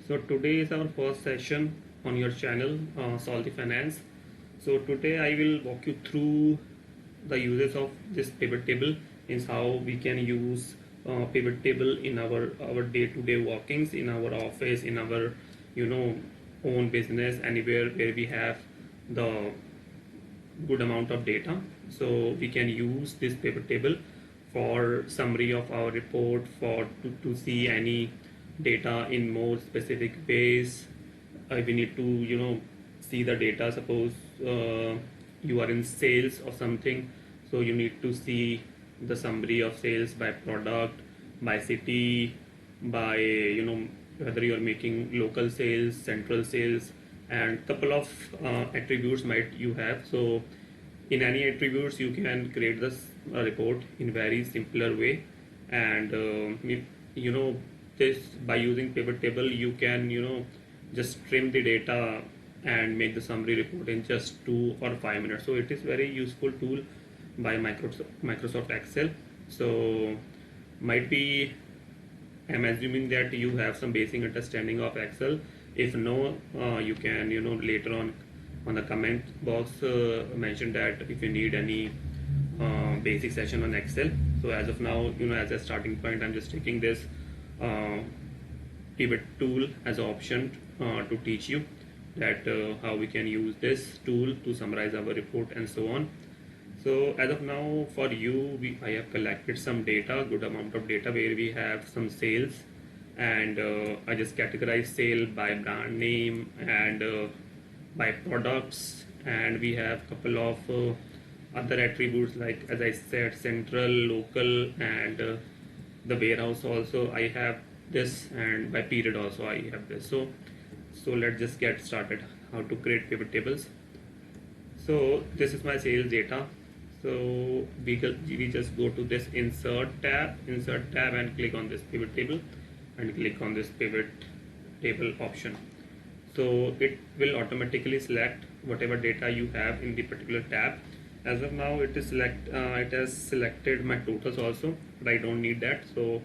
So today is our first session on your channel, Solve the Finance. So today I will walk you through the uses of this pivot table, is how we can use pivot table in our day-to-day workings, in our office, in our own business, anywhere where we have the good amount of data. So we can use this pivot table for summary of our report, for to see any data in more specific ways. We need to see the data. Suppose you are in sales or something, so you need to see the summary of sales by product, by city, by whether you are making local sales, central sales, and couple of attributes might you have. So in any attributes you can create this report in very simpler way. And you know this, by using pivot table you can just trim the data and make the summary report in just 2 or 5 minutes. So it is very useful tool by Microsoft Excel. So might be, I'm assuming that you have some basic understanding of Excel. If no, you can later on the comment box mention that if you need any basic session on Excel. So as of now, as a starting point, I'm just taking this uh, pivot tool as an option to teach you that how we can use this tool to summarize our report and so on. So as of now, for you, I have collected some data, good amount of data, where we have some sales, and I just categorize sale by brand name and by products, and we have couple of other attributes like, as I said, central, local, and the warehouse also I have this, and by period also I have this. So let's just get started how to create pivot tables. So this is my sales data. So we just go to this insert tab and click on this pivot table and click on this pivot table option. So it will automatically select whatever data you have in the particular tab. As of now it has selected my totals also, but I don't need that, so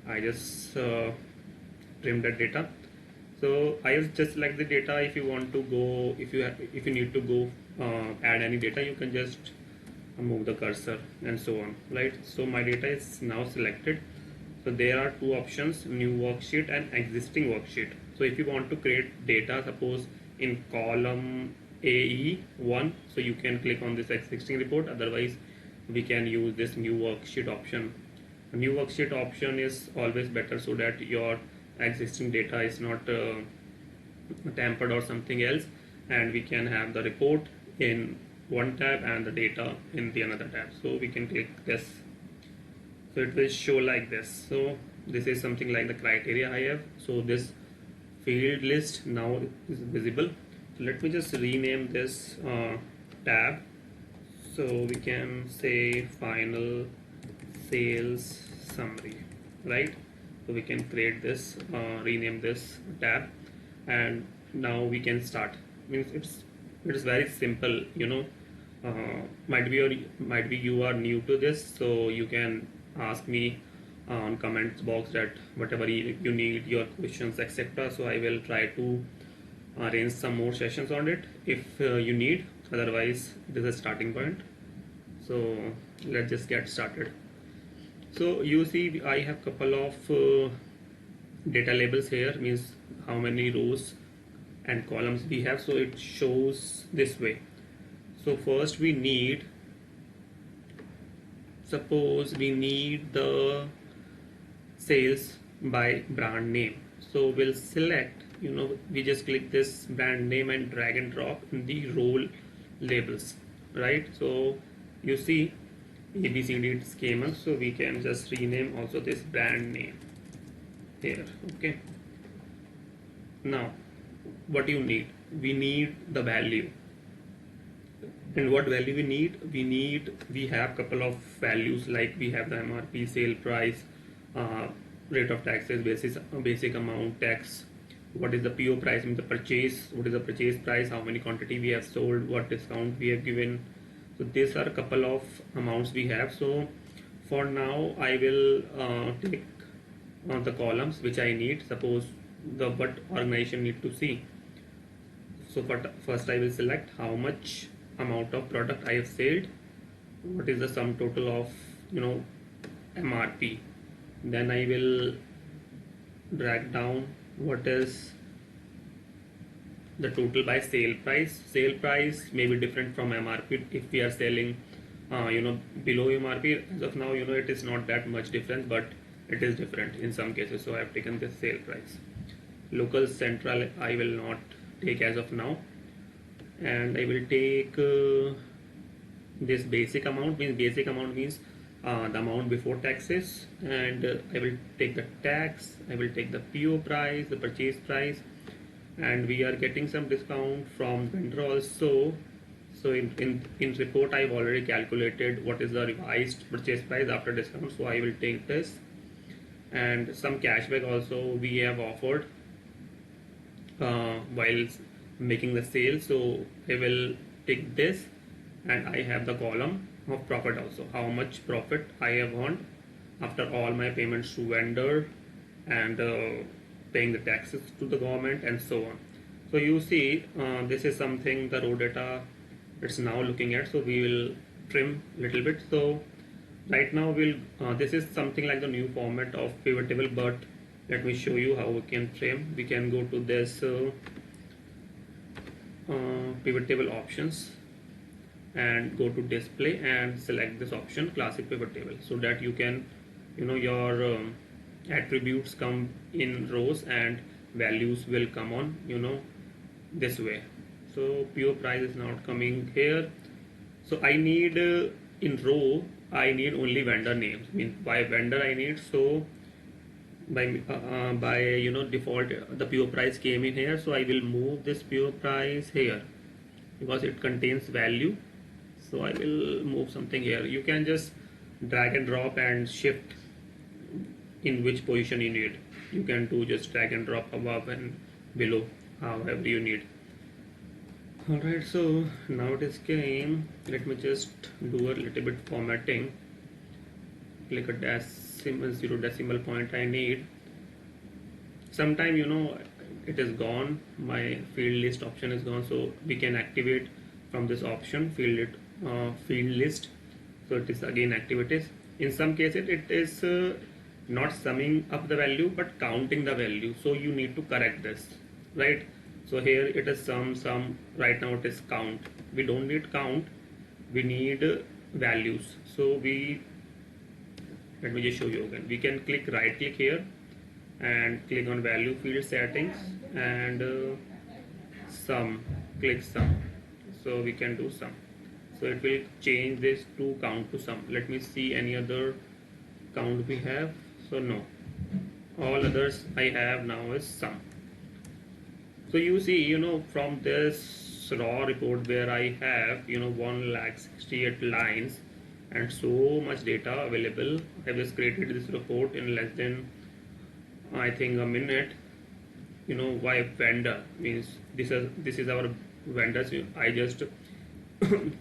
I just trim that data. So I just select the data. If you want to go, if you need to go add any data, you can just move the cursor and so on, right? So my data is now selected. So there are two options, new worksheet and existing worksheet. So if you want to create data, suppose in column AE1, so you can click on this existing report. Otherwise we can use this new worksheet option. A new worksheet option is always better, so that your existing data is not tampered or something else, and we can have the report in one tab and the data in the another tab. So we can click this, so it will show like this. So this is something like the criteria I have. So this field list now is visible. So let me just rename this tab. So we can say final sales summary, right? So we can create this, rename this tab, and now we can start. Means it is very simple. Might be you are new to this, so you can ask me on comments box that whatever you need, your questions, etc. So I will try to arrange some more sessions on it if you need. Otherwise this is a starting point. So let's just get started. So you see I have couple of data labels here, means how many rows and columns we have. So it shows this way. So first we need, suppose we need the sales by brand name. So we'll select, we just click this brand name and drag and drop in the row labels, right? So you see ABCD it came up, so we can just rename also this brand name here. Okay, now what you need, we need the value. And what value we need, we have couple of values, like we have the MRP, sale price, rate of taxes, basic amount, tax, what is the PO price, means the purchase, what is the purchase price, how many quantity we have sold, what discount we have given. So these are a couple of amounts we have. So for now I will take the columns which I need. Suppose the what organization need to see. So first I will select how much amount of product I have sold, what is the sum total of MRP. Then I will drag down what is the total by sale price. Sale price may be different from MRP if we are selling below MRP. As of now, it is not that much difference, but it is different in some cases. So I have taken this sale price. Local central I will not take as of now, and I will take this basic amount. Basic amount means the amount before taxes, and I will take the tax, I will take the PO price, the purchase price, and we are getting some discount from vendor also. So in report I've already calculated what is the revised purchase price after discount, so I will take this. And some cashback also we have offered while making the sale, so I will take this, and I have the column of profit also, how much profit I have earned after all my payments to vendor and paying the taxes to the government and so on. So you see this is something the raw data it's now looking at, so we will trim little bit. So right now we'll this is something like the new format of pivot table, but let me show you how we can trim. We can go to this pivot table options and go to display and select this option classic pivot table, so that you can your attributes come in rows and values will come on this way. So PO price is not coming here, so I need in row I need only vendor names. By vendor I need, so by default the PO price came in here, so I will move this PO price here because it contains value. So I will move something here. You can just drag and drop and shift in which position you need. You can do just drag and drop above and below, however you need. Alright, so now it is came. Let me just do a little bit formatting. Click a decimal, 0 decimal point I need. Sometime it is gone, my field list option is gone, so we can activate from this option field list. So it is again activities. In some cases it is not summing up the value but counting the value, so you need to correct this, right? So here it is sum, right now it is count. We don't need count, we need values. So let me just show you again. We can right click here and click on value field settings and sum, click sum, so we can do sum. So it will change this to count to sum. Let me see any other count we have. So no, all others I have now is sum. So you see from this raw report where I have 1,68 lines and so much data available, I just created this report in less than I think a minute. Why vendor means this is our vendors. I just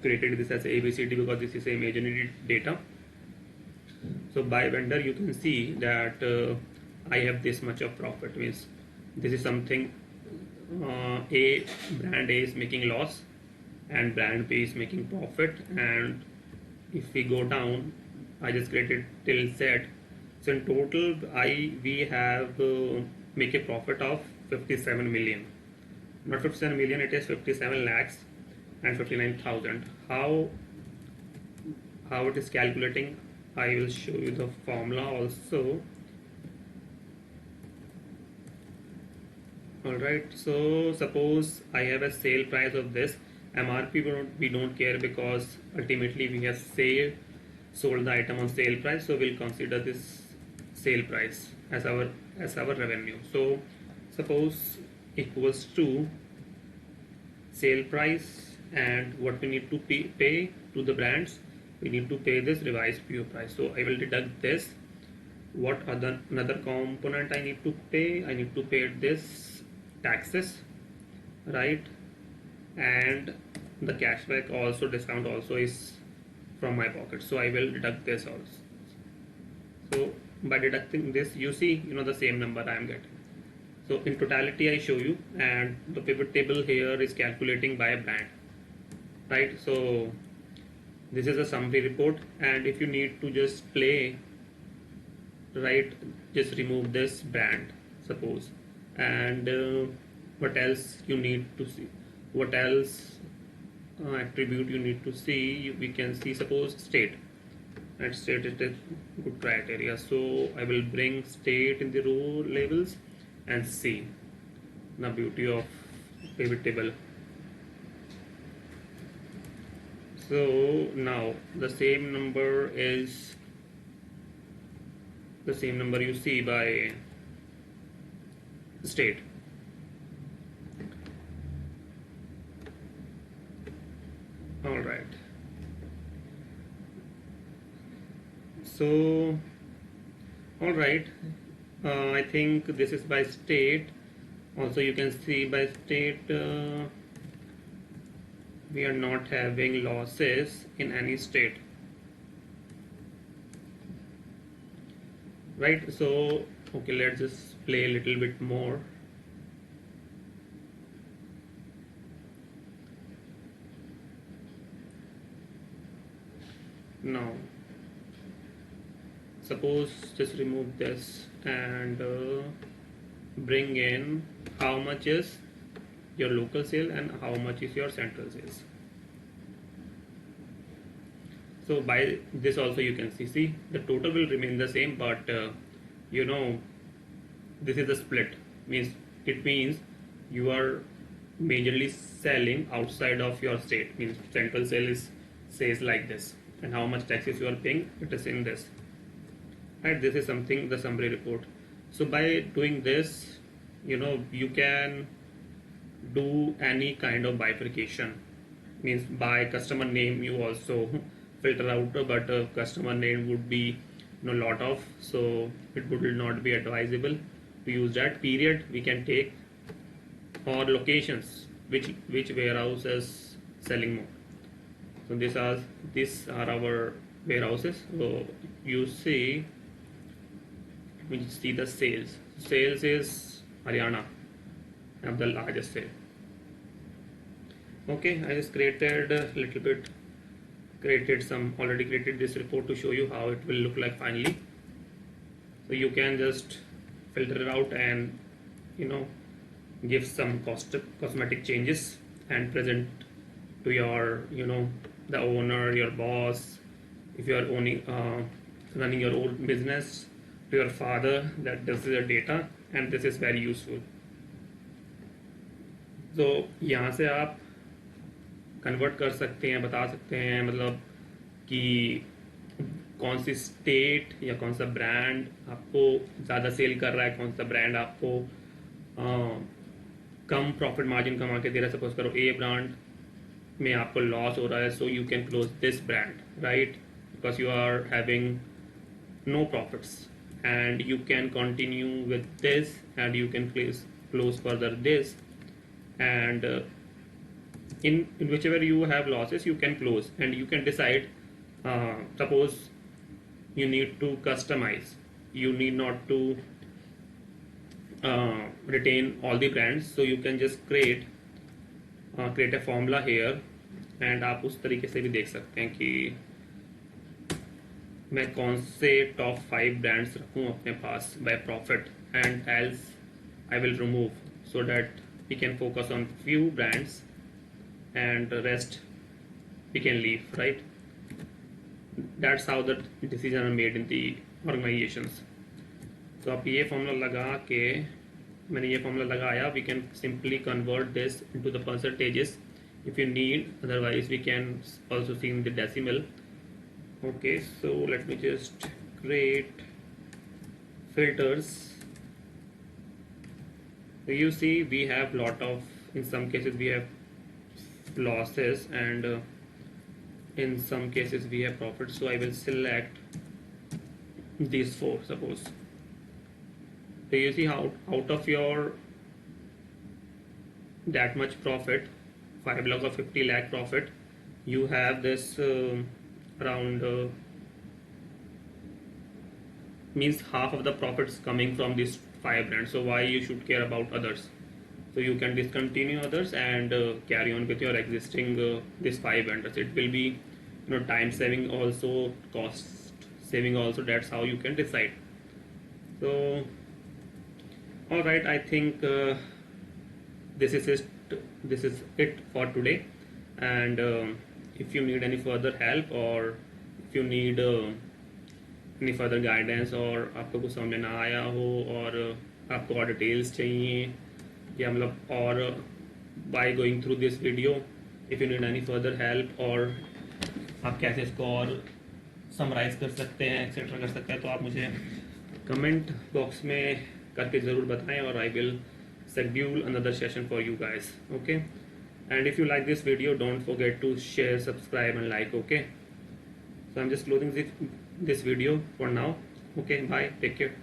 created this as ABCD because this is imaginary data. So by vendor you can see that I have this much of profit. Means this is something brand A is making loss and brand B is making profit. And if we go down, I just created till Z. So in total we have make a profit of 57 million. Not 57 million, it is 57 lakhs and 59,000. How it is calculating, I will show you the formula also. Alright, so suppose I have a sale price of this. MRP we don't care because ultimately we have sold the item on sale price, so we'll consider this sale price as our revenue. So suppose equals to sale price, and what we need to pay to the brands, we need to pay this revised PO price. So I will deduct this. What another component I need to pay? I need to pay this taxes, right? And the cashback also, discount also is from my pocket, so I will deduct this also. So by deducting this, you see the same number I am getting. So in totality I show you, and the pivot table here is calculating by brand, right? So this is a summary report, and if you need to just play, right, just remove this brand, suppose, and what else you need to see, what else attribute you need to see, we can see, suppose state, and state is a good criteria, so I will bring state in the row labels and see the beauty of pivot table. So now the same number is the same number you see by state. All right. So, all right. I think this is by state. Also, you can see by state we are not having losses in any state, right? So, okay, let's just play a little bit more. Now, suppose just remove this and bring in how much is your local sale and how much is your central sales. So by this also you can see the total will remain the same, but you know, this is a split, means it means you are majorly selling outside of your state, means central sale is says like this, and how much taxes you are paying, it is in this, right? This is something, the summary report. So by doing this, you know, you can do any kind of bifurcation, means by customer name you also filter out, but customer name would be, you know, lot of, so it would not be advisable to use that. Period we can take, or locations, which warehouse is selling more. So these are our warehouses. So you see, we see the sales. Sales is Haryana, have the largest sale. Okay, I just created a little bit, already created this report to show you how it will look like finally. So you can just filter it out and, you know, give some cosmetic changes and present to your, you know, the owner, your boss, if you are owning running your own business, to your father, that this is your data and this is very useful. तो यहाँ से आप convert कर सकते हैं, बता सकते हैं मतलब कि कौन सी स्टेट या कौन सा ब्रांड आपको ज़्यादा सेल कर रहा है, कौन सा ब्रांड आपको कम प्रॉफिट मार्जिन कमा के दे रहा है. सपोज करो ए ब्रांड में आपको लॉस हो रहा है, so you can close this brand, right, because you are having no profits, and you can continue with this and you can close further this, and in whichever you have losses you can close, and you can decide, suppose you need to customize, you need not to retain all the brands, so you can just create a formula here, and आप उस तरीके से भी देख सकते हैं कि मैं कौन से टॉप 5 ब्रांड्स रखूं अपने पास by profit, and else I will remove, so that we can focus on few brands and rest we can leave, right. That's how the decision are made in the organisations. तो आप ये formula लगा के, मैंने ये formula लगाया, we can simply convert this into the percentages if you need, otherwise we can also see in the decimal. Okay, so let me just create filters. So you see we have lot of, in some cases we have losses, and in some cases we have profits, so I will select these 4, suppose. So you see how out of your that much profit, 5 lakh or 50 lakh profit, you have this around means half of the profits coming from these 5 brands, so why you should care about others? So you can discontinue others and carry on with your existing this 5 vendors. It will be, time saving also, cost saving also. That's how you can decide. So all right, I think this is it for today. And if you need any further help, or if you need any further guidance, और आपको कुछ समझ में ना आया हो, और आपको और डिटेल्स चाहिए, या मतलब और by going through this video, if you need any further help, और आप कैसे इसको और समराइज कर सकते हैं, एक्सेट्रा कर सकते हैं, तो आप मुझे कमेंट बॉक्स में करके ज़रूर बताएं, और I will schedule another session for you guys. Okay, and if you like this video, don't forget to share, subscribe and like. Okay, so I'm just closing this video for now. Okay, bye, take care.